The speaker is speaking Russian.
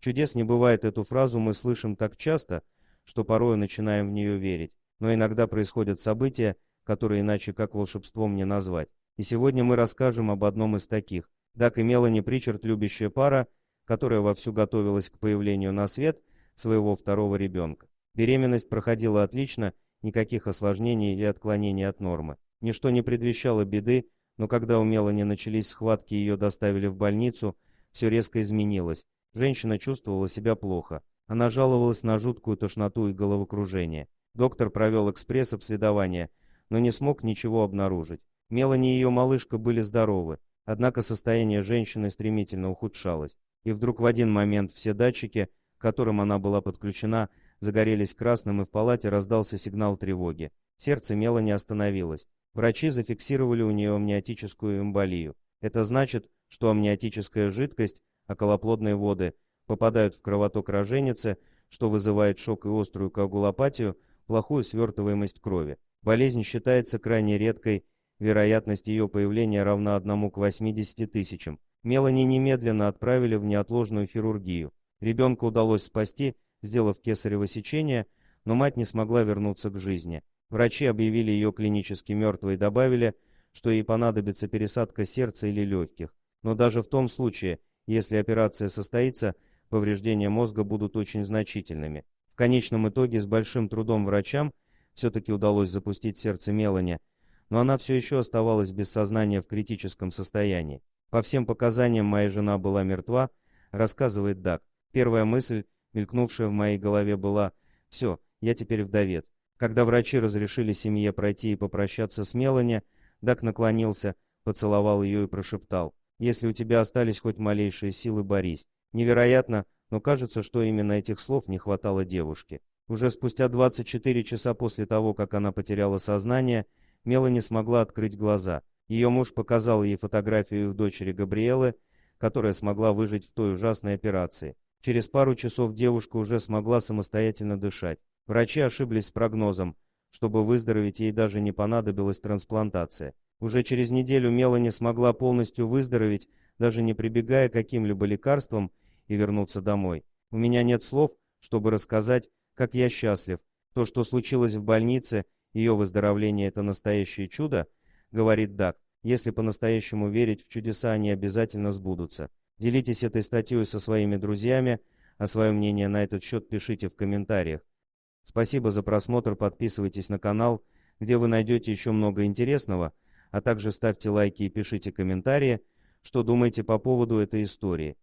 Чудес не бывает, эту фразу мы слышим так часто, что порою начинаем в нее верить. Но иногда происходят события, которые иначе как волшебством не назвать. И сегодня мы расскажем об одном из таких. Дак и Мелани Причард — любящая пара, которая вовсю готовилась к появлению на свет своего второго ребенка. Беременность проходила отлично, никаких осложнений или отклонений от нормы. Ничто не предвещало беды, но когда у Мелани начались схватки и ее доставили в больницу, все резко изменилось. Женщина чувствовала себя плохо. Она жаловалась на жуткую тошноту и головокружение. Доктор провел экспресс-обследование, но не смог ничего обнаружить. Мелани и ее малышка были здоровы, однако состояние женщины стремительно ухудшалось. И вдруг в один момент все датчики, к которым она была подключена, загорелись красным, и в палате раздался сигнал тревоги. Сердце Мелани остановилось. Врачи зафиксировали у нее амниотическую эмболию. Это значит, что амниотическая жидкость, околоплодные воды, попадают в кровоток роженицы, что вызывает шок и острую коагулопатию, плохую свертываемость крови. Болезнь считается крайне редкой, вероятность ее появления равна 1 к 80 тысячам. Мелани немедленно отправили в неотложную хирургию. Ребенка удалось спасти, сделав кесарево сечение, но мать не смогла вернуться к жизни. Врачи объявили ее клинически мертвой и добавили, что ей понадобится пересадка сердца или легких. Но даже в том случае, если операция состоится, повреждения мозга будут очень значительными. В конечном итоге с большим трудом врачам все-таки удалось запустить сердце Мелани, но она все еще оставалась без сознания в критическом состоянии. По всем показаниям моя жена была мертва, рассказывает Дак. Первая мысль, мелькнувшая в моей голове, была: «Все, я теперь вдовец». Когда врачи разрешили семье пройти и попрощаться с Мелани, Дак наклонился, поцеловал ее и прошептал: «Если у тебя остались хоть малейшие силы, борись». Невероятно, но кажется, что именно этих слов не хватало девушке. Уже спустя 24 часа после того, как она потеряла сознание, Мелани смогла открыть глаза. Ее муж показал ей фотографию их дочери Габриэлы, которая смогла выжить в той ужасной операции. Через пару часов девушка уже смогла самостоятельно дышать. Врачи ошиблись с прогнозом. Чтобы выздороветь, ей даже не понадобилась трансплантация. Уже через неделю Мелани смогла полностью выздороветь, даже не прибегая к каким-либо лекарствам, и вернуться домой. У меня нет слов, чтобы рассказать, как я счастлив. То, что случилось в больнице, ее выздоровление — это настоящее чудо, говорит Дак. Если по-настоящему верить в чудеса, они обязательно сбудутся. Делитесь этой статьей со своими друзьями, а свое мнение на этот счет пишите в комментариях. Спасибо за просмотр, подписывайтесь на канал, где вы найдете еще много интересного, а также ставьте лайки и пишите комментарии, что думаете по поводу этой истории.